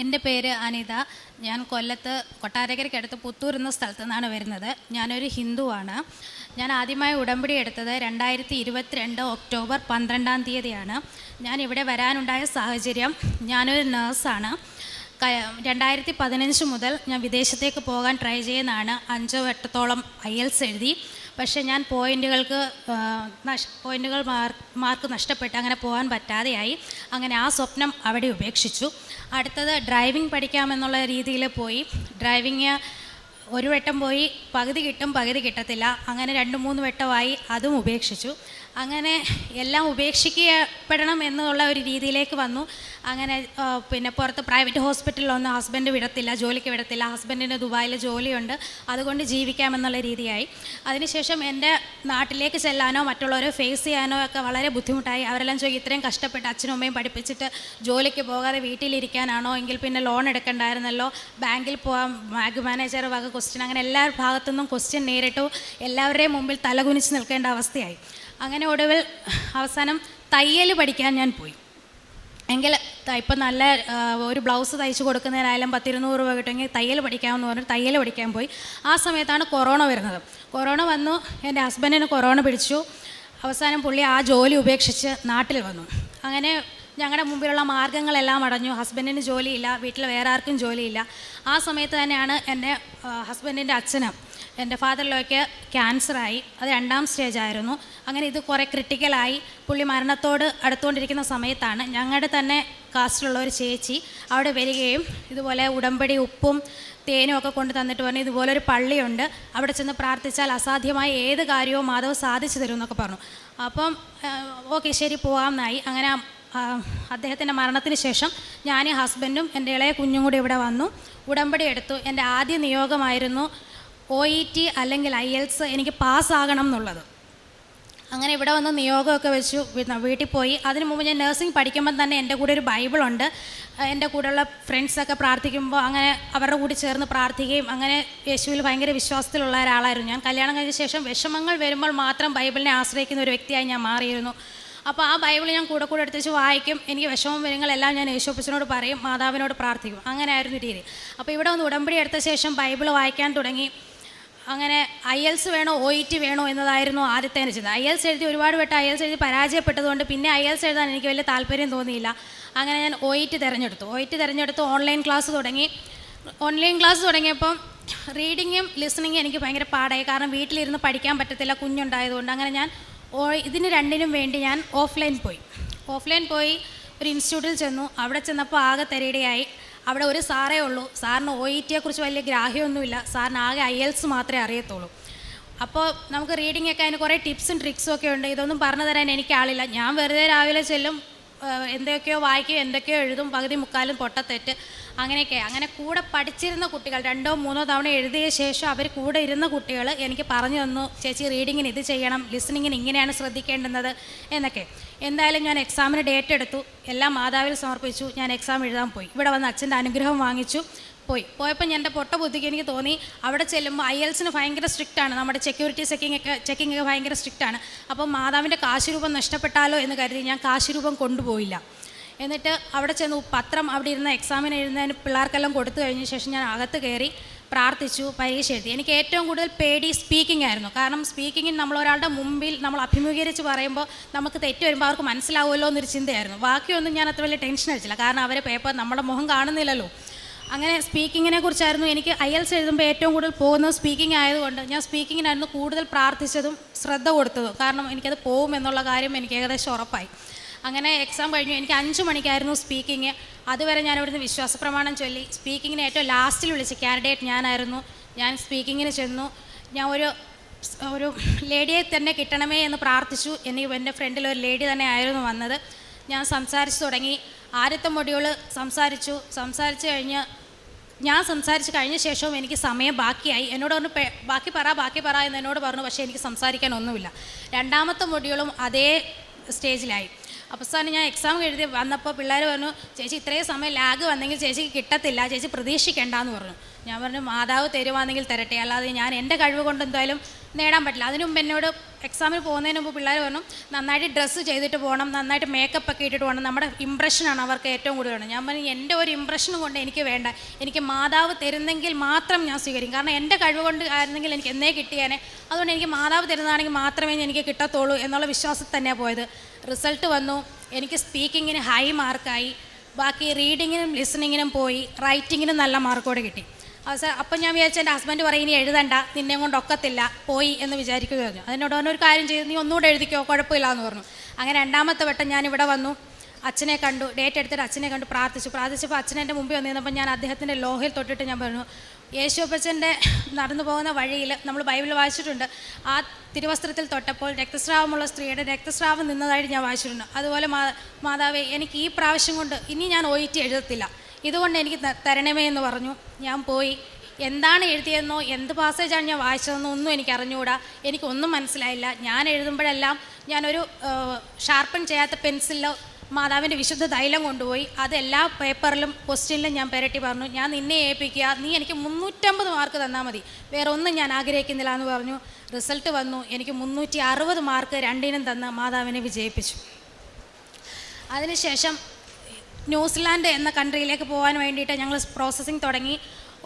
എൻ്റെ പേര് അനിത. ഞാൻ കൊല്ലത്ത് കൊട്ടാരക്കരയ്ക്കടുത്ത് പുത്തൂർ എന്ന സ്ഥലത്തു നിന്നാണ് വരുന്നത്. ഞാനൊരു ഹിന്ദുവാണ്. ഞാൻ ആദ്യമായി ഉടമ്പടി എടുത്തത് 2022 ഒക്ടോബർ 12-ാം തീയതിയാണ്. ഞാൻ ഇവിടെ വരാനുണ്ടായ സാഹചര്യം, ഞാനൊരു നേഴ്സാണ്. 2015 മുതൽ ഞാൻ വിദേശത്തേക്ക് പോകാൻ ട്രൈ ചെയ്യുന്നതാണ്. 5 വട്ടത്തോളം IELTS എഴുതി. പക്ഷേ ഞാൻ പോയിൻ്റുകൾ മാർക്ക് നഷ്ടപ്പെട്ട് അങ്ങനെ പോകാൻ പറ്റാതെയായി. അങ്ങനെ ആ സ്വപ്നം അവിടെ ഉപേക്ഷിച്ചു. അടുത്തത് ഡ്രൈവിംഗ് പഠിക്കാമെന്നുള്ള രീതിയിൽ പോയി. ഡ്രൈവിങ് ഒരു വട്ടം പോയി, പകുതി കിട്ടും പകുതി കിട്ടത്തില്ല. അങ്ങനെ 2-3 വട്ടമായി, അതും ഉപേക്ഷിച്ചു. അങ്ങനെ എല്ലാം ഉപേക്ഷിക്കപ്പെടണം എന്നുള്ള ഒരു രീതിയിലേക്ക് വന്നു. അങ്ങനെ പിന്നെ പുറത്ത് പ്രൈവറ്റ് ഹോസ്പിറ്റലിലൊന്നും ഹസ്ബൻഡ് വിടത്തില്ല, ജോലിക്ക് വിടത്തില്ല. ഹസ്ബൻഡിന് ദുബായിൽ ജോലിയുണ്ട്, അതുകൊണ്ട് ജീവിക്കാമെന്നുള്ള രീതിയായി. അതിനുശേഷം എൻ്റെ നാട്ടിലേക്ക് ചെല്ലാനോ മറ്റുള്ളവരെ ഫേസ് ചെയ്യാനോ ഒക്കെ വളരെ ബുദ്ധിമുട്ടായി. അവരെല്ലാം ചോദിക്കും, ഇത്രയും കഷ്ടപ്പെട്ട് അച്ഛനും അമ്മയും പഠിപ്പിച്ചിട്ട് ജോലിക്ക് പോകാതെ വീട്ടിലിരിക്കാനാണോ? എങ്കിൽ പിന്നെ ലോൺ എടുക്കണ്ടായിരുന്നല്ലോ, ബാങ്കിൽ പോകാം, ബാങ്ക് മാനേജർ വക ക്വസ്റ്റ്യൻ, അങ്ങനെ എല്ലാ ഭാഗത്തുനിന്നും ക്വസ്റ്റ്യൻ നേരിട്ടു. എല്ലാവരുടെയും മുമ്പിൽ തലകുനിച്ച് നിൽക്കേണ്ട അവസ്ഥയായി. അങ്ങനെ ഒടുവിൽ അവസാനം തയ്യൽ പഠിക്കാൻ ഞാൻ പോയി. എങ്കിൽ ഇപ്പം നല്ല ഒരു ബ്ലൗസ് തയ്ച്ച് കൊടുക്കുന്നതിനായാലും 10-200 രൂപ കിട്ടുമെങ്കിൽ തയ്യൽ പഠിക്കാമെന്ന് പറഞ്ഞ് തയ്യൽ പഠിക്കാൻ പോയി. ആ സമയത്താണ് കൊറോണ വരുന്നത്. കൊറോണ വന്നു, എൻ്റെ ഹസ്ബൻഡിന് കൊറോണ പിടിച്ചു. അവസാനം പുള്ളി ആ ജോലി ഉപേക്ഷിച്ച് നാട്ടിൽ വന്നു. അങ്ങനെ ഞങ്ങളുടെ മുമ്പിലുള്ള മാർഗ്ഗങ്ങളെല്ലാം അടഞ്ഞു. ഹസ്ബൻഡിന് ജോലിയില്ല, വീട്ടിൽ വേറെ ആർക്കും ജോലിയില്ല. ആ സമയത്ത് തന്നെയാണ് എൻ്റെ ഹസ്ബൻഡിൻ്റെ അച്ഛനും എൻ്റെ ഫാദറിലൊക്കെ ക്യാൻസറായി. അത് 2ാം സ്റ്റേജായിരുന്നു. അങ്ങനെ ഇത് കുറേ ക്രിട്ടിക്കലായി. പുള്ളി മരണത്തോട് അടുത്തുകൊണ്ടിരിക്കുന്ന സമയത്താണ് ഞങ്ങളുടെ തന്നെ കാസ്റ്റിലുള്ള ഒരു ചേച്ചി അവിടെ വരികയും ഇതുപോലെ ഉടമ്പടി ഉപ്പും തേനും ഒക്കെ കൊണ്ട് തന്നിട്ട് പറഞ്ഞു, ഇതുപോലൊരു പള്ളിയുണ്ട്, അവിടെ ചെന്ന് പ്രാർത്ഥിച്ചാൽ അസാധ്യമായ ഏത് കാര്യവും മാധവ് സാധിച്ചു തരും എന്നൊക്കെ പറഞ്ഞു. അപ്പം ഓക്കെ ശരി പോകാമെന്നായി. അങ്ങനെ അദ്ദേഹത്തിൻ്റെ മരണത്തിന് ശേഷം ഞാനും ഹസ്ബൻഡും എൻ്റെ ഇളയ കുഞ്ഞും കൂടി ഇവിടെ വന്നു, ഉടമ്പടി എടുത്തു. എൻ്റെ ആദ്യ നിയോഗമായിരുന്നു OET അല്ലെങ്കിൽ IELTS എനിക്ക് പാസ്സാകണം എന്നുള്ളത്. അങ്ങനെ ഇവിടെ വന്ന് നിയോഗമൊക്കെ വെച്ചു, വീട്ടിൽ പോയി. അതിന് മുമ്പ് ഞാൻ നഴ്സിംഗ് പഠിക്കുമ്പം തന്നെ എൻ്റെ കൂടെ ഒരു ബൈബിളുണ്ട്. എൻ്റെ കൂടെയുള്ള ഫ്രണ്ട്സൊക്കെ പ്രാർത്ഥിക്കുമ്പോൾ അങ്ങനെ അവരുടെ കൂടി ചേർന്ന് പ്രാർത്ഥിക്കുകയും അങ്ങനെ യേശുവിൽ ഭയങ്കര വിശ്വാസത്തിലുള്ള ഒരാളായിരുന്നു ഞാൻ. കല്യാണം കഴിഞ്ഞ ശേഷം വിഷമങ്ങൾ വരുമ്പോൾ മാത്രം ബൈബിളിനെ ആശ്രയിക്കുന്ന ഒരു വ്യക്തിയായി ഞാൻ മാറിയിരുന്നു. അപ്പോൾ ആ ബൈബിൾ ഞാൻ കൂടെ എടുത്ത് വെച്ച് വായിക്കും. എനിക്ക് വിഷമം വരുങ്ങളെല്ലാം ഞാൻ യേശുപ്പച്ചനോട് പറയും, മാതാവിനോട് പ്രാർത്ഥിക്കും. അങ്ങനെ ആയിരുന്നു രീതി. അപ്പോൾ ഇവിടെ വന്ന് ഉടമ്പടി എടുത്ത ശേഷം ബൈബിൾ വായിക്കാൻ തുടങ്ങി. അങ്ങനെ IELTS വേണോ OET വേണോ എന്നതായിരുന്നു ആദ്യത്തെ ചിന്ത. IELTS എഴുതി ഒരുപാട് വട്ടം IELTS എഴുതി പരാജയപ്പെട്ടതുകൊണ്ട് പിന്നെ IELTS എഴുതാൻ എനിക്ക് വലിയ താല്പര്യം തോന്നിയില്ല. അങ്ങനെ ഞാൻ OET തിരഞ്ഞെടുത്തു. ഓൺലൈൻ ക്ലാസ് തുടങ്ങിയപ്പം റീഡിങ്ങും ലിസണിങ്ങും എനിക്ക് ഭയങ്കര പാടായി. കാരണം വീട്ടിലിരുന്ന് പഠിക്കാൻ പറ്റത്തില്ല, കുഞ്ഞുണ്ടായതുകൊണ്ട്. അങ്ങനെ ഞാൻ ഇതിന് രണ്ടിനും വേണ്ടി ഞാൻ ഓഫ്ലൈൻ പോയി ഒരു ഇൻസ്റ്റിറ്റ്യൂട്ടിൽ ചെന്നു. അവിടെ ചെന്നപ്പോൾ ആകെ തരികയായി. അവിടെ ഒരു സാറേ ഉള്ളൂ. സാറിന് OETയെക്കുറിച്ച് വലിയ ഗ്രാഹ്യമൊന്നുമില്ല. സാറിന് ആകെ IELTS മാത്രമേ അറിയത്തുള്ളൂ. അപ്പോൾ നമുക്ക് റീഡിങ്ങൊക്കെ അതിന് കുറേ ടിപ്സും ട്രിക്സും ഒക്കെ ഉണ്ട്. ഇതൊന്നും പറഞ്ഞു തരാൻ എനിക്ക് ആളില്ല. ഞാൻ വെറുതെ രാവിലെ ചെല്ലും, എന്തൊക്കെയോ വായിക്കും, എന്തൊക്കെയോ എഴുതും, പകുതി മുക്കാലും പൊട്ടത്തെറ്റ്, അങ്ങനെയൊക്കെ. അങ്ങനെ കൂടെ പഠിച്ചിരുന്ന കുട്ടികൾ 2-3 തവണ എഴുതിയ ശേഷം അവർ കൂടെ ഇരുന്ന കുട്ടികൾ എനിക്ക് പറഞ്ഞു തന്നു, ചേച്ചി റീഡിങ്ങിന് ഇത് ചെയ്യണം, ലിസണിങ്ങിന് ഇങ്ങനെയാണ് ശ്രദ്ധിക്കേണ്ടുന്നത് എന്നൊക്കെ. എന്തായാലും ഞാൻ എക്സാമിന് ഡേറ്റ് എടുത്തു, എല്ലാം മാതാവിൽ സമർപ്പിച്ചു. ഞാൻ എക്സാം എഴുതാൻ പോയി. ഇവിടെ വന്ന് അച്ഛൻ്റെ അനുഗ്രഹം വാങ്ങിച്ചു. പോയപ്പോൾ എൻ്റെ പൊട്ട ബുദ്ധിക്ക് എനിക്ക് തോന്നി, അവിടെ ചെല്ലുമ്പോൾ IELTSന് ഭയങ്കര സ്ട്രിക്റ്റാണ്, നമ്മുടെ സെക്യൂരിറ്റി ചെക്കിംഗ് ഒക്കെ ഭയങ്കര സ്ട്രിക്റ്റാണ്. അപ്പം മാതാവിൻ്റെ കാശുരൂപം നഷ്ടപ്പെട്ടാലോ എന്ന് കരുതി ഞാൻ കാശുരൂപം കൊണ്ടുപോയില്ല. എന്നിട്ട് അവിടെ ചെന്ന് പത്രം അവിടെ ഇരുന്ന എക്സാമിന് എഴുതുന്നതിന് പിള്ളേർക്കെല്ലാം കൊടുത്തു കഴിഞ്ഞ ശേഷം ഞാൻ അകത്ത് കയറി പ്രാർത്ഥിച്ചു, പരീക്ഷ എഴുതി. എനിക്ക് ഏറ്റവും കൂടുതൽ പേടി സ്പീക്കിംഗ് ആയിരുന്നു. കാരണം സ്പീക്കിങ്ങിൽ നമ്മളൊരാളുടെ മുമ്പിൽ നമ്മൾ അഭിമുഖീകരിച്ച് പറയുമ്പോൾ നമുക്ക് തെറ്റ് വരുമ്പോൾ അവർക്ക് മനസ്സിലാവുമല്ലോ എന്നൊരു ചിന്തയായിരുന്നു. ബാക്കിയൊന്നും ഞാൻ അത്ര വലിയ ടെൻഷൻ അടിച്ചില്ല, കാരണം അവരെ പേപ്പർ നമ്മുടെ മുഖം കാണുന്നില്ലല്ലോ. അങ്ങനെ സ്പീക്കിങ്ങിനെ കുറിച്ചായിരുന്നു എനിക്ക് IELTS എഴുതുമ്പോൾ ഏറ്റവും കൂടുതൽ പോകുന്നത് സ്പീക്കിംഗ് ആയതുകൊണ്ട് ഞാൻ സ്പീക്കിങ്ങിനായിരുന്നു കൂടുതൽ പ്രാർത്ഥിച്ചതും ശ്രദ്ധ കൊടുത്തതും. കാരണം എനിക്കത് പോകുമെന്നുള്ള കാര്യം എനിക്ക് ഏകദേശം ഉറപ്പായി. അങ്ങനെ എക്സാം കഴിഞ്ഞു. എനിക്ക് 5 മണിക്കായിരുന്നു സ്പീക്കിങ്. അതുവരെ ഞാൻ ഇവിടുന്ന് വിശ്വാസപ്രമാണം ചൊല്ലി. സ്പീക്കിങ്ങിന് ഏറ്റവും ലാസ്റ്റിൽ വിളിച്ച കാൻഡിഡേറ്റ് ഞാനായിരുന്നു. ഞാൻ സ്പീക്കിങ്ങിന് ചെന്നു. ഞാൻ ഒരു ലേഡിയെ തന്നെ കിട്ടണമേ എന്ന് പ്രാർത്ഥിച്ചു. എൻ്റെ ഫ്രണ്ടിൽ ഒരു ലേഡി തന്നെ ആയിരുന്നു വന്നത്. ഞാൻ സംസാരിച്ചു തുടങ്ങി. ആദ്യത്തെ മൊഡ്യൂൾ സംസാരിച്ച് കഴിഞ്ഞ ശേഷവും എനിക്ക് സമയം ബാക്കിയായി. എന്നോട് പറഞ്ഞു ബാക്കി പറ എന്ന് എന്നോട് പറഞ്ഞു. പക്ഷേ എനിക്ക് സംസാരിക്കാൻ ഒന്നുമില്ല. 2ാമത്തെ മൊഡ്യൂളും അതേ സ്റ്റേജിലായി. അവസാനം ഞാൻ എക്സാം എഴുതി വന്നപ്പോൾ പിള്ളേർ പറഞ്ഞു, ചേച്ചി ഇത്രയും സമയം ലാഗ് വന്നെങ്കിൽ ചേച്ചിക്ക് കിട്ടത്തില്ല, ചേച്ചി പ്രതീക്ഷിക്കേണ്ടെന്ന് പറഞ്ഞു. ഞാൻ പറഞ്ഞു, മാതാവ് തരുവാണെങ്കിൽ തരട്ടെ, അല്ലാതെ ഞാൻ എൻ്റെ കഴിവ് കൊണ്ട് എന്തായാലും നേടാൻ പറ്റില്ല. അതിനു മുമ്പ് എന്നോട് എക്സാമിന് പോകുന്നതിന് മുമ്പ് പിള്ളേർ പറഞ്ഞു നന്നായിട്ട് ഡ്രസ്സ് ചെയ്തിട്ട് പോകണം, നന്നായിട്ട് മേക്കപ്പ് ഒക്കെ ഇട്ടിട്ട് പോകണം, നമ്മുടെ ഇമ്പ്രഷനാണ് അവർക്ക് ഏറ്റവും കൂടുതൽ വേണം. ഞാൻ പറഞ്ഞു എൻ്റെ ഒരു ഇമ്പ്രഷനും കൊണ്ട് എനിക്ക് വേണ്ട, എനിക്ക് മാതാവ് തരുന്നെങ്കിൽ മാത്രം ഞാൻ സ്വീകരിക്കും. കാരണം എൻ്റെ കഴിവ് കൊണ്ട് ആയിരുന്നെങ്കിൽ എനിക്ക് എന്നേ കിട്ടിയേനെ, അതുകൊണ്ട് എനിക്ക് മാതാവ് തരുന്നതാണെങ്കിൽ മാത്രമേ എനിക്ക് കിട്ടത്തുള്ളൂ എന്നുള്ള വിശ്വാസത്തിൽ തന്നെയാണ് പോയത്. റിസൾട്ട് വന്നു, എനിക്ക് സ്പീക്കിങ്ങിന് ഹൈ മാർക്കായി, ബാക്കി റീഡിങ്ങിനും ലിസണിങ്ങിനും പോയി, റൈറ്റിങ്ങിനും നല്ല മാർക്കോടെ കിട്ടി. അപ്പം ഞാൻ വിചാരിച്ചു എൻ്റെ ഹസ്ബൻഡ് പറയും ഇനി എഴുതണ്ട, നിന്നെ കൊണ്ട് ഒക്കത്തില്ല, പോയി എന്ന് വിചാരിക്കുക പറഞ്ഞു. അതിനോട് ഒരു കാര്യം ചെയ്തു, നീ ഒന്നുകൂടെ എഴുതിക്കോ, കുഴപ്പമില്ല എന്ന് പറഞ്ഞു. അങ്ങനെ രണ്ടാമത്തെ വട്ടം ഞാനിവിടെ വന്നു, അച്ഛനെ കണ്ടു, ഡേറ്റ് എടുത്തിട്ട് അച്ഛനെ കണ്ടു, പ്രാർത്ഥിച്ചപ്പോൾ അച്ഛൻ എൻ്റെ മുമ്പിൽ വന്നിരുന്നപ്പോൾ ഞാൻ അദ്ദേഹത്തിൻ്റെ ലോഹയിൽ തൊട്ടിട്ട് ഞാൻ പറഞ്ഞു, യേശുപ്പച്ചൻ്റെ നടന്നു പോകുന്ന വഴിയിൽ നമ്മൾ ബൈബിൾ വായിച്ചിട്ടുണ്ട്, ആ തിരുവസ്ത്രത്തിൽ തൊട്ടപ്പോൾ രക്തസ്രാവമുള്ള സ്ത്രീയുടെ രക്തസ്രാവം നിന്നതായിട്ട് ഞാൻ വായിച്ചിട്ടുണ്ട്. അതുപോലെ മാതാവേ, എനിക്ക് ഈ പ്രാവശ്യം കൊണ്ട് ഇനി ഞാൻ OET എഴുതത്തില്ല, ഇതുകൊണ്ട് എനിക്ക് തരണമേ എന്ന് പറഞ്ഞു. ഞാൻ പോയി എന്താണ് എഴുതിയെന്നോ എന്ത് പാസേജാണ് ഞാൻ വായിച്ചതെന്നോ ഒന്നും എനിക്ക് അറിഞ്ഞുകൂടാ, എനിക്കൊന്നും മനസ്സിലായില്ല. ഞാൻ എഴുതുമ്പോഴെല്ലാം ഞാനൊരു ഷാർപ്പൺ ചെയ്യാത്ത പെൻസിലോ മാതാവിൻ്റെ വിശുദ്ധ തൈലം കൊണ്ടുപോയി അതെല്ലാ പേപ്പറിലും ക്വസ്റ്റ്യനിലും ഞാൻ പെരട്ടി പറഞ്ഞു, ഞാൻ നിന്നെ ഏൽപ്പിക്കുക, നീ എനിക്ക് 350 മാർക്ക് തന്നാൽ മതി, വേറെ ഒന്നും ഞാൻ ആഗ്രഹിക്കുന്നില്ല എന്ന് പറഞ്ഞു. റിസൾട്ട് വന്നു, എനിക്ക് 360 മാർക്ക് രണ്ടിനും തന്ന് മാതാവിനെ വിജയിപ്പിച്ചു. അതിനുശേഷം ന്യൂസിലാൻഡ് എന്ന കൺട്രിയിലേക്ക് പോകാൻ വേണ്ടിയിട്ട് ഞങ്ങൾ പ്രോസസ്സിങ് തുടങ്ങി.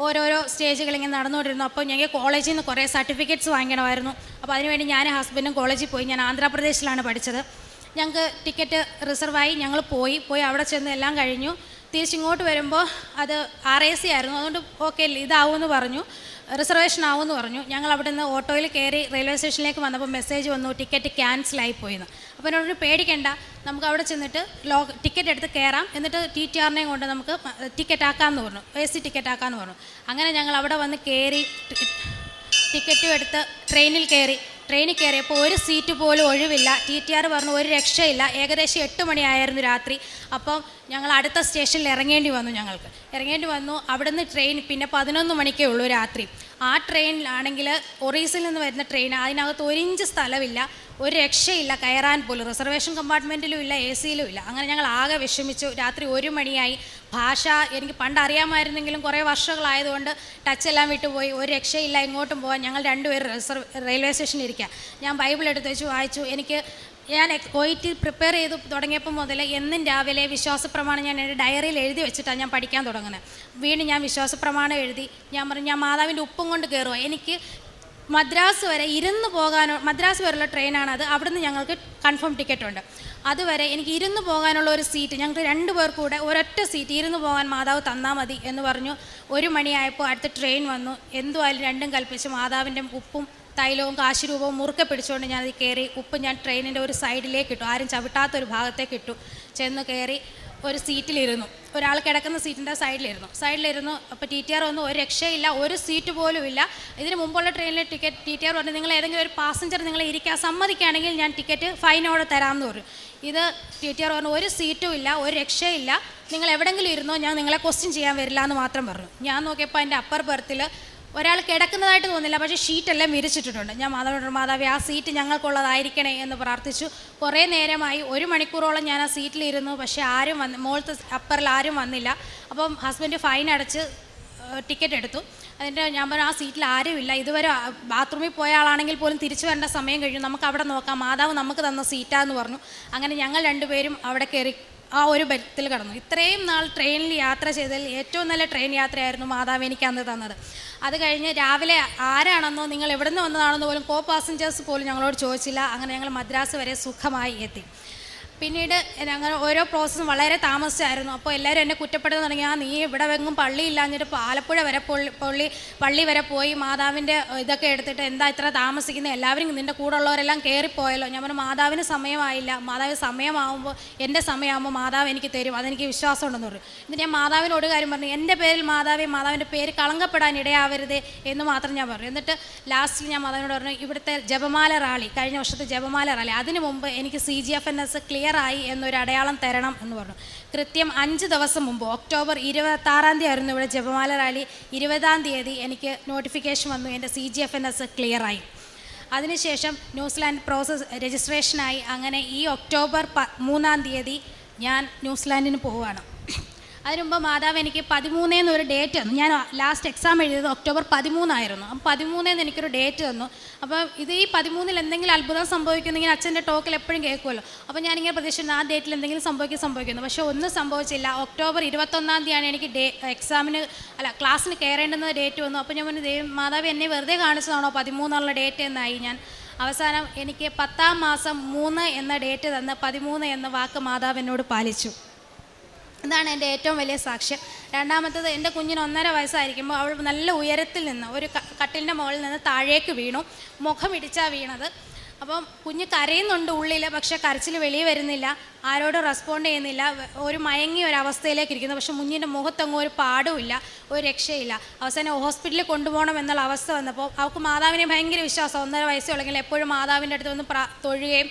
ഓരോരോ സ്റ്റേജുകൾ ഇങ്ങനെ നടന്നുകൊണ്ടിരുന്നു. അപ്പോൾ ഞങ്ങൾക്ക് കോളേജിൽ നിന്ന് കുറേ സർട്ടിഫിക്കറ്റ്സ് വാങ്ങിക്കണമായിരുന്നു. അപ്പോൾ അതിനുവേണ്ടി ഞാൻ ഹസ്ബൻഡും കോളേജിൽ പോയി. ഞാൻ ആന്ധ്രാപ്രദേശിലാണ് പഠിച്ചത്. ഞങ്ങൾക്ക് ടിക്കറ്റ് റിസർവായി, ഞങ്ങൾ പോയി അവിടെ ചെന്ന് എല്ലാം കഴിഞ്ഞു. തിരിച്ചിങ്ങോട്ട് വരുമ്പോൾ അത് RAC ആയിരുന്നു, അതുകൊണ്ട് ഓക്കെ ഇതാവുമെന്ന് പറഞ്ഞു, റിസർവേഷൻ ആവുമെന്ന് പറഞ്ഞു. ഞങ്ങൾ അവിടെ നിന്ന് ഓട്ടോയിൽ കയറി റെയിൽവേ സ്റ്റേഷനിലേക്ക് വന്നപ്പോൾ മെസ്സേജ് വന്നു ടിക്കറ്റ് ക്യാൻസലായി പോയിന്ന്. അപ്പോൾ എന്നോട് പേടിക്കേണ്ട, നമുക്ക് അവിടെ ചെന്നിട്ട് ടിക്കറ്റ് എടുത്ത് കയറാം, എന്നിട്ട് TTRനെയും കൊണ്ട് നമുക്ക് ടിക്കറ്റ് ആക്കാമെന്ന് പറഞ്ഞു, AC ടിക്കറ്റ് ആക്കാമെന്ന് പറഞ്ഞു. അങ്ങനെ ഞങ്ങൾ അവിടെ വന്ന് കയറി ടിക്കറ്റും എടുത്ത് ട്രെയിനിൽ കയറിയപ്പോൾ ഒരു സീറ്റ് പോലും ഒഴിവില്ല. TTR പറഞ്ഞു ഒരു രക്ഷയില്ല. ഏകദേശം 8 മണിയായിരുന്നു രാത്രി. അപ്പം ഞങ്ങൾ അടുത്ത സ്റ്റേഷനിൽ ഇറങ്ങേണ്ടി വന്നു. അവിടുന്ന് ട്രെയിൻ പിന്നെ 11 മണിക്കേ ഉള്ളൂ രാത്രി. ആ ട്രെയിനിലാണെങ്കിൽ ഒറീസയിൽ നിന്ന് വരുന്ന ട്രെയിൻ, അതിനകത്ത് 1 ഇഞ്ച് സ്ഥലമില്ല, ഒരു രക്ഷയില്ല കയറാൻ പോലും. റിസർവേഷൻ കമ്പാർട്ട്മെൻറ്റിലും ഇല്ല, AC-യിലും ഇല്ല. അങ്ങനെ ഞങ്ങൾ ആകെ വിഷമിച്ചു. രാത്രി 1 മണിയായി. ഭാഷ എനിക്ക് പണ്ട് അറിയാമായിരുന്നെങ്കിലും കുറേ വർഷങ്ങളായതുകൊണ്ട് ടച്ച് എല്ലാം വിട്ടുപോയി. ഒരു രക്ഷയില്ല, ഇങ്ങോട്ടും പോകാൻ. ഞങ്ങൾ രണ്ടുപേരും റെയിൽവേ സ്റ്റേഷനിൽ ഇരിക്കുക. ഞാൻ ബൈബിൾ എടുത്ത് വെച്ച് വായിച്ചു. ഞാൻ OET പ്രിപ്പയർ ചെയ്ത് തുടങ്ങിയപ്പോൾ മുതൽ എന്നും രാവിലെ വിശ്വാസപ്രമാണം ഞാൻ എൻ്റെ ഡയറിയിൽ എഴുതി വെച്ചിട്ടാണ് ഞാൻ പഠിക്കാൻ തുടങ്ങുന്നത്. വീണ്ടും ഞാൻ വിശ്വാസപ്രമാണം എഴുതി. ഞാൻ പറഞ്ഞു ഞാൻ മാതാവിൻ്റെ ഉപ്പും കൊണ്ട് കയറുക. എനിക്ക് മദ്രാസ് വരെ മദ്രാസ് വരെയുള്ള ട്രെയിനാണത്. അവിടുന്ന് ഞങ്ങൾക്ക് കൺഫേം ടിക്കറ്റ് ഉണ്ട്. അതുവരെ എനിക്ക് ഇരുന്ന് പോകാനുള്ള ഒരു സീറ്റ്, ഞങ്ങൾക്ക് 2 പേർ കൂടെ ഒരൊറ്റ സീറ്റ് ഇരുന്ന് പോകാൻ മാതാവ് തന്നാൽ മതി എന്ന് പറഞ്ഞു. 1 മണിയായപ്പോൾ അടുത്ത ട്രെയിൻ വന്നു. എന്തുമായാലും രണ്ടും കൽപ്പിച്ച് മാതാവിൻ്റെ ഉപ്പും തൈലവും കാശുരൂപവും മുറുക്കെ പിടിച്ചുകൊണ്ട് ഞാനത് കയറി. ഉപ്പ് ഞാൻ ട്രെയിനിൻ്റെ ഒരു സൈഡിലേക്ക് ഇട്ടു, ആരും ചവിട്ടാത്തൊരു ഭാഗത്തേക്ക് ഇട്ടു. ചെന്ന് കയറി ഒരു സീറ്റിലിരുന്നു. ഒരാൾ കിടക്കുന്ന സീറ്റിൻ്റെ സൈഡിലിരുന്നു. അപ്പോൾ TTR വന്നു, ഒരു രക്ഷയില്ല, ഒരു സീറ്റ് പോലും ഇല്ല. ഇതിന് മുമ്പുള്ള ട്രെയിനിലെ TTR പറഞ്ഞു നിങ്ങൾ ഏതെങ്കിലും ഒരു പാസഞ്ചർ നിങ്ങളെ ഇരിക്കാൻ സമ്മതിക്കുകയാണെങ്കിൽ ഞാൻ ടിക്കറ്റ് ഫൈനോടെ തരാമെന്ന് പറഞ്ഞു. ഇത് TTR പറഞ്ഞു ഒരു സീറ്റും ഇല്ല, ഒരു രക്ഷയില്ല, നിങ്ങൾ എവിടെയെങ്കിലും ഇരുന്നോ, ഞാൻ നിങ്ങളെ ക്വസ്റ്റ്യൻ ചെയ്യാൻ വരില്ല എന്ന് മാത്രം പറഞ്ഞു. ഞാൻ നോക്കിയപ്പോൾ എൻ്റെ അപ്പർ ബർത്തിൽ ഒരാൾ കിടക്കുന്നതായിട്ട് തോന്നില്ല, പക്ഷേ ഷീറ്റെല്ലാം വിരിച്ചിട്ടിട്ടുണ്ട്. ഞാൻ മാതാവേ ആ സീറ്റ് ഞങ്ങൾക്കുള്ളതായിരിക്കണേ എന്ന് പ്രാർത്ഥിച്ചു. കുറേ നേരമായി, 1 മണിക്കൂറോളം ഞാൻ ആ സീറ്റിലിരുന്നു. പക്ഷേ ആരും മുകളിലത്തെ അപ്പറിൽ ആരും വന്നില്ല. അപ്പം ഹസ്ബൻഡ് ഫൈൻ അടച്ച് ടിക്കറ്റ് എടുത്തു. അതിൻ്റെ ഞാൻ പറഞ്ഞു ആ സീറ്റിൽ ആരുമില്ല, ഇതുവരെ ബാത്റൂമിൽ പോയ ആളാണെങ്കിൽ പോലും തിരിച്ചു വരേണ്ട സമയം കഴിഞ്ഞു, നമുക്ക് അവിടെ നോക്കാം, മാതാവ് നമുക്ക് തന്ന സീറ്റാന്ന് പറഞ്ഞു. അങ്ങനെ ഞങ്ങൾ രണ്ടുപേരും അവിടെ കയറി ആ ഒരു ബെർത്തിൽ കിടന്നു. ഇത്രയും നാൾ ട്രെയിനിൽ യാത്ര ചെയ്തതിൽ ഏറ്റവും നല്ല ട്രെയിൻ യാത്രയായിരുന്നു മാതാവ് എനിക്ക് അന്ന് തന്നത്. അത് കഴിഞ്ഞ് രാവിലെ ആരാണെന്നോ നിങ്ങൾ എവിടെ നിന്ന് വന്നതാണെന്നോ പോലും പാസഞ്ചേഴ്സ് പോലും ഞങ്ങളോട് ചോദിച്ചില്ല. അങ്ങനെ ഞങ്ങൾ മദ്രാസ് വരെ സുഖമായി എത്തി. പിന്നീട് ഞങ്ങൾ ഓരോ പ്രോസസ്സും വളരെ താമസിച്ചായിരുന്നു. അപ്പോൾ എല്ലാവരും എന്നെ കുറ്റപ്പെടുത്താൻ തുടങ്ങി, നീ ഇവിടെ വെങ്ങും പള്ളിയില്ലാഞ്ഞിട്ട് ആലപ്പുഴ വരെ പള്ളി വരെ പോയി മാതാവിൻ്റെ ഇതൊക്കെ എടുത്തിട്ട് എന്താ ഇത്ര താമസിക്കുന്നത്, എല്ലാവരും നിൻ്റെ കൂടെ ഉള്ളവരെല്ലാം കയറിപ്പോയല്ലോ. ഞാൻ പറഞ്ഞു മാതാവിന് സമയമായില്ല, മാതാവിന് സമയമാകുമ്പോൾ എൻ്റെ സമയമാകുമ്പോൾ മാതാവ് എനിക്ക് തരും, അതെനിക്ക് വിശ്വാസം ഉണ്ടെന്ന് പറഞ്ഞു. എന്നിട്ട് ഞാൻ മാതാവിനോട് കാര്യം പറഞ്ഞു, എൻ്റെ പേരിൽ മാതാവിൻ്റെ പേര് കളങ്കപ്പെടാൻ ഇടയാവരുത് എന്ന് മാത്രം ഞാൻ പറഞ്ഞു. എന്നിട്ട് ലാസ്റ്റിൽ ഞാൻ മാതാവിനോട് പറഞ്ഞു, ഇവിടുത്തെ ജപമാല റാലി, കഴിഞ്ഞ വർഷത്തെ ജപമാല റാലി, അതിന് മുമ്പ് എനിക്ക് CGFNS ക്ലിയർ ആയി എന്നൊരു അടയാളം തരണം എന്ന് പറഞ്ഞു. കൃത്യം 5 ദിവസം മുമ്പ് ഒക്ടോബർ 26-ാം തീയതി ആയിരുന്നു ഇവിടെ ജപമാല റാലി. 20-ാം തീയതി എനിക്ക് നോട്ടിഫിക്കേഷൻ വന്നു, എൻ്റെ CGFNS ക്ലിയറായി. അതിനുശേഷം ന്യൂസിലാൻഡ് പ്രോസസ് രജിസ്ട്രേഷനായി. അങ്ങനെ ഈ ഒക്ടോബർ 3-ാം തീയതി ഞാൻ ന്യൂസിലാൻഡിന് പോവുകയാണ്. അതിനുമുമ്പ് മാതാവ് എനിക്ക് 13 എന്നൊരു ഡേറ്റ് തന്നു. ഞാൻ ലാസ്റ്റ് എക്സാം എഴുതിയത് ഒക്ടോബർ 13 അപ്പം 13 എനിക്കൊരു ഡേറ്റ് തന്നു. അപ്പോൾ ഇത് ഈ 13 എന്തെങ്കിലും അത്ഭുതം സംഭവിക്കുന്നെങ്കിൽ അച്ഛൻ്റെ ടോക്കിൽ എപ്പോഴും കേൾക്കുമല്ലോ. അപ്പോൾ ഞാനിങ്ങനെ പ്രതീക്ഷിക്കുന്നു ആ ഡേറ്റിൽ എന്തെങ്കിലും സംഭവിക്കുന്നു. പക്ഷേ ഒന്നും സംഭവിച്ചില്ല. ഒക്ടോബർ 21 എനിക്ക് ക്ലാസ്സിന് കയറേണ്ടുന്ന ഡേറ്റ് വന്നു. അപ്പോൾ ഞാൻ പറഞ്ഞു, മാതാവ് എന്നെ വെറുതെ കാണിച്ചതാണോ 13 ഡേറ്റ് എന്നായി ഞാൻ. അവസാനം എനിക്ക് 10-ാം മാസം 3 എന്ന ഡേറ്റ് തന്ന് 13 എന്ന വാക്ക് മാതാവ് എന്നോട് പാലിച്ചു. ഇതാണ് എൻ്റെ ഏറ്റവും വലിയ സാക്ഷ്യം. രണ്ടാമത്തത്, എൻ്റെ കുഞ്ഞിന് 1.5 വയസ്സായിരിക്കുമ്പോൾ അവൾ നല്ല ഉയരത്തിൽ നിന്ന് ഒരു കട്ടിലിൻ്റെ മുകളിൽ നിന്ന് താഴേക്ക് വീണു. മുഖം ഇടിച്ചാണ് വീണത്. അപ്പം കുഞ്ഞ് കരയുന്നുണ്ട് ഉള്ളിൽ, പക്ഷേ കരച്ചിൽ വെളിയിൽ വരുന്നില്ല, ആരോടും റെസ്പോണ്ട് ചെയ്യുന്നില്ല, ഒരു മയങ്ങിയ ഒരവസ്ഥയിലേക്ക് ഇരിക്കുന്നു. പക്ഷേ കുഞ്ഞിൻ്റെ മുഖത്തൊന്നും ഒരു പാടുമില്ല, ഒരു രക്ഷയില്ല. അവസാനം ഹോസ്പിറ്റലിൽ കൊണ്ടുപോകണം എന്നുള്ള അവസ്ഥ വന്നപ്പോൾ അവൾക്ക് മാതാവിനെ ഭയങ്കര വിശ്വാസം. 1.5 വയസ്സേ ഉള്ളെങ്കിൽ എപ്പോഴും മാതാവിൻ്റെ അടുത്ത് വന്ന് തൊഴുകയും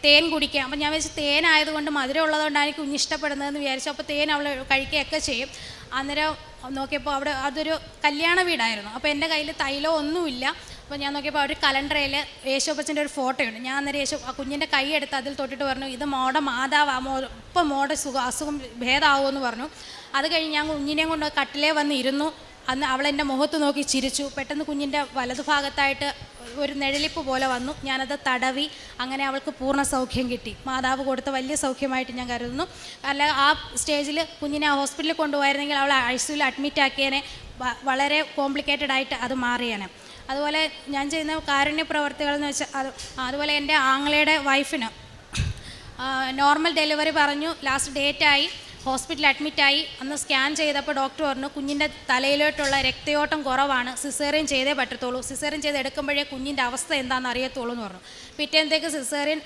തേൻ കുടിക്കുക. അപ്പം ഞാൻ വിചാരിച്ചു തേനായതുകൊണ്ട് മധുരം ഉള്ളതുകൊണ്ടാണ് എനിക്ക് കുഞ്ഞ് ഇഷ്ടപ്പെടുന്നതെന്ന് വിചാരിച്ചു. അപ്പോൾ തേൻ അവൾ കഴിക്കുകയൊക്കെ ചെയ്യും. അന്നേരം നോക്കിയപ്പോൾ അവിടെ അതൊരു കല്യാണ വീടായിരുന്നു. അപ്പോൾ എൻ്റെ കയ്യിൽ തൈലോ ഒന്നുമില്ല. അപ്പോൾ ഞാൻ നോക്കിയപ്പോൾ ഒരു കലണ്ടറിൽ യേശുപ്പച്ചൻ്റെ ഒരു ഫോട്ടോയുണ്ട്. ഞാൻ അന്നേരം കുഞ്ഞിൻ്റെ കൈ എടുത്ത് അതിൽ തൊട്ടിട്ട് പറഞ്ഞു, ഇത് മോടെ മാതാവാ, ഇപ്പം മോടെ അസുഖം ഭേദമാവുമെന്ന് പറഞ്ഞു. അത് കഴിഞ്ഞ് ഞാൻ കുഞ്ഞിനെയും കൊണ്ട് കട്ടിലേ വന്ന് ഇരുന്നു. അന്ന് അവളെൻ്റെ മുഖത്ത് നോക്കി ചിരിച്ചു. പെട്ടെന്ന് കുഞ്ഞിൻ്റെ വലതുഭാഗത്തായിട്ട് ഒരു നിഴലിപ്പ് പോലെ വന്നു. ഞാനത് തടവി. അങ്ങനെ അവൾക്ക് പൂർണ്ണ സൗഖ്യം കിട്ടി. മാതാവ് കൊടുത്ത വലിയ സൗഖ്യമായിട്ട് ഞാൻ കരുതുന്നു. അല്ല, ആ സ്റ്റേജിൽ കുഞ്ഞിനെ ഹോസ്പിറ്റലിൽ കൊണ്ടുപോയിരുന്നെങ്കിൽ അവളെ ICUവിൽ അഡ്മിറ്റ് ആക്കിയതിനെ, വളരെ കോംപ്ലിക്കേറ്റഡ് ആയിട്ട് അത് മാറിയേനെ. അതുപോലെ ഞാൻ ചെയ്യുന്ന കാരുണ്യ പ്രവർത്തികൾ എന്ന് വെച്ചാൽ അതുപോലെ എൻ്റെ ആങ്ങളയുടെ വൈഫിന് നോർമൽ ഡെലിവറി പറഞ്ഞു. ലാസ്റ്റ് ഡേറ്റായി, ഹോസ്പിറ്റലിൽ അഡ്മിറ്റായി. അന്ന് സ്കാൻ ചെയ്തപ്പോൾ ഡോക്ടർ പറഞ്ഞു കുഞ്ഞിൻ്റെ തലയിലോട്ടുള്ള രക്തയോട്ടം കുറവാണ്, സിസേറിയൻ ചെയ്തേ പറ്റത്തുള്ളൂ, സിസേറിയൻ ചെയ്ത് എടുക്കുമ്പോഴേ കുഞ്ഞിൻ്റെ അവസ്ഥ എന്താണെന്ന് അറിയത്തുള്ളൂ എന്ന് പറഞ്ഞു. പിറ്റേന്നത്തേക്ക് സിസേറിയൻ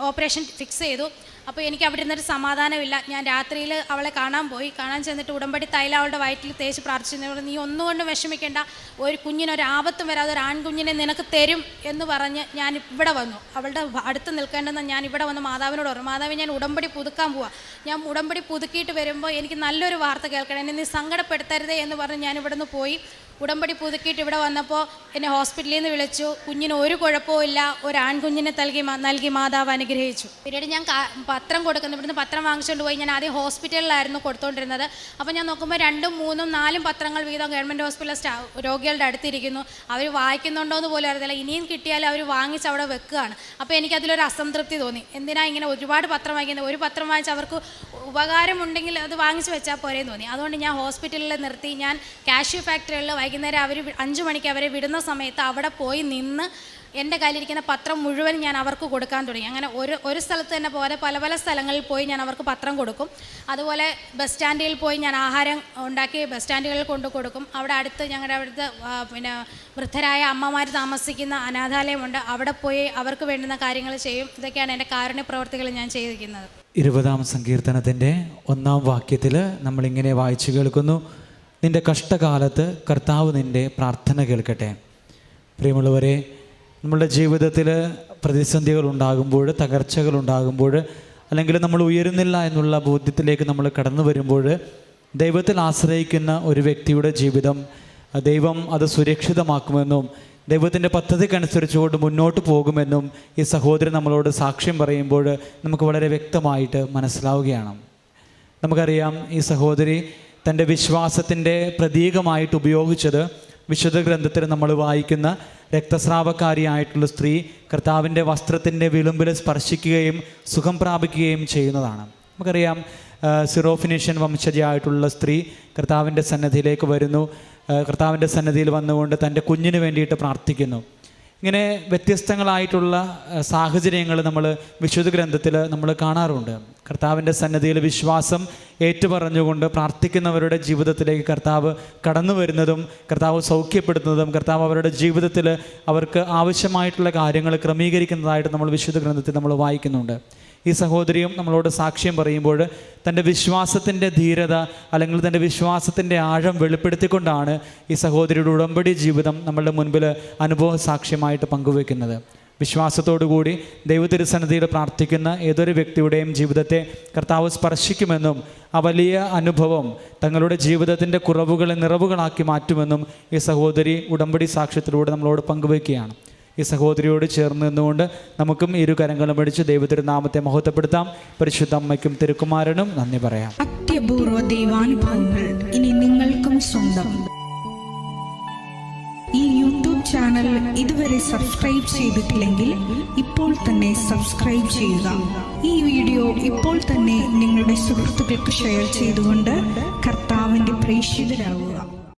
ഓപ്പറേഷൻ ഫിക്സ് ചെയ്തു. അപ്പോൾ എനിക്ക് അവിടെ ഇരുന്നൊരു സമാധാനമില്ല. ഞാൻ രാത്രിയിൽ അവളെ കാണാൻ പോയി. കാണാൻ ചെന്നിട്ട് ഉടമ്പടി തൈലം അവളുടെ വയറ്റിൽ തേച്ച് പ്രാർത്ഥിച്ചു. നീ ഒന്നുകൊണ്ടും വിഷമിക്കേണ്ട, ഒരു കുഞ്ഞിനൊരു ആപത്തും വരാതെ ഒരു ആൺകുഞ്ഞിനെ നിനക്ക് തരും എന്ന് പറഞ്ഞ് ഞാൻ ഇവിടെ വന്നു. അവളുടെ അടുത്ത് നിൽക്കേണ്ടെന്ന് ഞാൻ ഇവിടെ വന്ന് മാതാവിനോട് പറഞ്ഞു, മാതാവ് ഞാൻ ഉടമ്പടി പുതുക്കാൻ പോവാം. ഞാൻ ഉടമ്പടി പുതുക്കിയിട്ട് വരുമ്പോൾ എനിക്ക് നല്ലൊരു വാർത്ത കേൾക്കണം, എന്നെ നീ സങ്കടപ്പെടുത്തരുതേ എന്ന് പറഞ്ഞ് ഞാൻ ഇവിടെ നിന്ന് പോയി. ഉടമ്പടി പുതുക്കിയിട്ട് ഇവിടെ വന്നപ്പോൾ എന്നെ ഹോസ്പിറ്റലിൽ നിന്ന് വിളിച്ചു. കുഞ്ഞിന് ഒരു കുഴപ്പമില്ല, ഒരു ആൺകുഞ്ഞിനെ നൽകി മാതാവ് അനുഗ്രഹിച്ചു. പിന്നീട് ഞാൻ പത്രം കൊടുക്കുന്നു. ഇവിടുന്ന് പത്രം വാങ്ങിച്ചുകൊണ്ട് പോയി. ഞാൻ ആദ്യം ഹോസ്പിറ്റലിലായിരുന്നു കൊടുത്തുകൊണ്ടിരുന്നത്. അപ്പോൾ ഞാൻ നോക്കുമ്പോൾ 2, 3, 4 പത്രങ്ങൾ വീതം ഗവൺമെൻറ് ഹോസ്പിറ്റലിലെ രോഗികളുടെ അടുത്തിരിക്കുന്നു. അവർ വായിക്കുന്നുണ്ടോ എന്ന് പോലും അറിയത്തില്ല. ഇനിയും കിട്ടിയാൽ അവർ വാങ്ങിച്ച് അവിടെ വെക്കുകയാണ്. അപ്പോൾ എനിക്കതിലൊരു അസംതൃപ്തി തോന്നി. എന്തിനാ ഇങ്ങനെ ഒരുപാട് പത്രം വാങ്ങിക്കുന്നത്? ഒരു പത്രം വാങ്ങിച്ച് അവർക്ക് ഉപകാരമുണ്ടെങ്കിൽ അത് വാങ്ങിച്ച് വെച്ചാൽ പോരെയെന്ന് തോന്നി. അതുകൊണ്ട് ഞാൻ ഹോസ്പിറ്റലിൽ നിർത്തി. ഞാൻ കാഷ്യൂ ഫാക്ടറികളിൽ വൈകുന്നേരം അവർ 5 മണിക്ക് അവരെ വിടുന്ന സമയത്ത് അവിടെ പോയി നിന്ന് എൻ്റെ കയ്യിലിരിക്കുന്ന പത്രം മുഴുവൻ ഞാൻ അവർക്ക് കൊടുക്കാൻ തുടങ്ങി. അങ്ങനെ ഒരു സ്ഥലത്ത് തന്നെ പോലെ പല സ്ഥലങ്ങളിൽ പോയി ഞാൻ അവർക്ക് പത്രം കൊടുക്കും. അതുപോലെ ബസ് സ്റ്റാൻഡിൽ പോയി ഞാൻ ആഹാരം ഉണ്ടാക്കി ബസ് സ്റ്റാൻഡുകളിൽ കൊണ്ടു കൊടുക്കും. അവിടെ അടുത്ത് ഞങ്ങളുടെ അവിടുത്തെ പിന്നെ വൃദ്ധരായ അമ്മമാർ താമസിക്കുന്ന അനാഥാലയമുണ്ട്. അവിടെ പോയി അവർക്ക് വേണ്ടുന്ന കാര്യങ്ങൾ ചെയ്യും. ഇതൊക്കെയാണ് എൻ്റെ കാരുണ്യ പ്രവർത്തികൾ ഞാൻ ചെയ്തിരിക്കുന്നത്. 20-ാം സങ്കീർത്തനത്തിൻ്റെ 1-ാം വാക്യത്തിൽ നമ്മളിങ്ങനെ വായിച്ചു കേൾക്കുന്നു, നിൻ്റെ കഷ്ടകാലത്ത് കർത്താവ് നിൻ്റെ പ്രാർത്ഥന കേൾക്കട്ടെ. പ്രിയമുള്ളവരെ, നമ്മളുടെ ജീവിതത്തിൽ പ്രതിസന്ധികൾ ഉണ്ടാകുമ്പോൾ, തകർച്ചകൾ ഉണ്ടാകുമ്പോൾ, അല്ലെങ്കിൽ നമ്മൾ ഉയരുന്നില്ല എന്നുള്ള ബോധ്യത്തിലേക്ക് നമ്മൾ കടന്നു വരുമ്പോൾ, ദൈവത്തിൽ ആശ്രയിക്കുന്ന ഒരു വ്യക്തിയുടെ ജീവിതം ദൈവം അത് സുരക്ഷിതമാക്കുമെന്നും ദൈവത്തിൻ്റെ പദ്ധതിക്കനുസരിച്ചുകൊണ്ട് മുന്നോട്ട് പോകുമെന്നും ഈ സഹോദരൻ നമ്മളോട് സാക്ഷ്യം പറയുമ്പോൾ നമുക്ക് വളരെ വ്യക്തമായിട്ട് മനസ്സിലാവുകയാണ്. നമുക്കറിയാം, ഈ സഹോദരി തൻ്റെ വിശ്വാസത്തിൻ്റെ പ്രതീകമായിട്ട് ഉപയോഗിച്ചത് വിശുദ്ധ ഗ്രന്ഥത്തിൽ നമ്മൾ വായിക്കുന്ന രക്തസ്രാവക്കാരിയായിട്ടുള്ള സ്ത്രീ കർത്താവിൻ്റെ വസ്ത്രത്തിൻ്റെ വിളുമ്പിൽ സ്പർശിക്കുകയും സുഖം പ്രാപിക്കുകയും ചെയ്യുന്നതാണ്. നമുക്കറിയാം, സിറോഫിനീഷ്യൻ വംശജയായിട്ടുള്ള സ്ത്രീ കർത്താവിൻ്റെ സന്നിധിയിലേക്ക് വരുന്നു. കർത്താവിൻ്റെ സന്നിധിയിൽ വന്നുകൊണ്ട് തൻ്റെ കുഞ്ഞിന് വേണ്ടിയിട്ട് പ്രാർത്ഥിക്കുന്നു. ഇങ്ങനെ വ്യത്യസ്തങ്ങളായിട്ടുള്ള സാഹചര്യങ്ങൾ നമ്മൾ വിശുദ്ധ ഗ്രന്ഥത്തിൽ നമ്മൾ കാണാറുണ്ട്. കർത്താവിൻ്റെ സന്നിധിയിൽ വിശ്വാസം ഏറ്റുപറഞ്ഞുകൊണ്ട് പ്രാർത്ഥിക്കുന്നവരുടെ ജീവിതത്തിലേക്ക് കർത്താവ് കടന്നു വരുന്നതും കർത്താവ് സൗഖ്യപ്പെടുത്തുന്നതും കർത്താവ് അവരുടെ ജീവിതത്തിൽ അവർക്ക് ആവശ്യമായിട്ടുള്ള കാര്യങ്ങൾ ക്രമീകരിക്കുന്നതായിട്ട് നമ്മൾ വിശുദ്ധ ഗ്രന്ഥത്തിൽ നമ്മൾ വായിക്കുന്നുണ്ട്. ഈ സഹോദരിയും നമ്മളോട് സാക്ഷ്യം പറയുമ്പോൾ തൻ്റെ വിശ്വാസത്തിൻ്റെ ധീരത അല്ലെങ്കിൽ തൻ്റെ വിശ്വാസത്തിൻ്റെ ആഴം വെളിപ്പെടുത്തിക്കൊണ്ടാണ് ഈ സഹോദരിയുടെ ഉടമ്പടി ജീവിതം നമ്മളുടെ മുൻപിൽ അനുഭവ സാക്ഷ്യമായിട്ട് പങ്കുവെക്കുന്നത്. വിശ്വാസത്തോടുകൂടി ദൈവതിരുസന്നിധിയിൽ പ്രാർത്ഥിക്കുന്ന ഏതൊരു വ്യക്തിയുടെയും ജീവിതത്തെ കർത്താവ് സ്പർശിക്കുമെന്നും ആ വലിയ അനുഭവം തങ്ങളുടെ ജീവിതത്തിൻ്റെ കുറവുകളെ നിറവുകളാക്കി മാറ്റുമെന്നും ഈ സഹോദരി ഉടമ്പടി സാക്ഷ്യത്തിലൂടെ നമ്മളോട് പങ്കുവയ്ക്കുകയാണ്. ഈ സഹോദരിയോട് ചേർന്ന് നിന്നുകൊണ്ട് നമുക്കും ഇരു കരങ്ങളും പിടിച്ച് ദൈവത്തിൻ്റെ നാമത്തെ മഹത്വപ്പെടുത്താം. പരിശുദ്ധ അമ്മയ്ക്കും തിരുക്കുമാരനും നന്ദി പറയാം. അത്യപൂർവ ദൈവാനുഭവങ്ങൾ ഇനി നിങ്ങൾക്കും സ്വന്തം. ഈ യൂട്യൂബ് ചാനൽ ഇതുവരെ സബ്സ്ക്രൈബ് ചെയ്തിട്ടില്ലെങ്കിൽ ഇപ്പോൾ തന്നെ സബ്സ്ക്രൈബ് ചെയ്യുക. ഈ വീഡിയോ ഇപ്പോൾ തന്നെ നിങ്ങളുടെ സുഹൃത്തുക്കൾക്ക് ഷെയർ ചെയ്തുകൊണ്ട് കർത്താവിൻ്റെ പ്രേക്ഷിതരാകുക.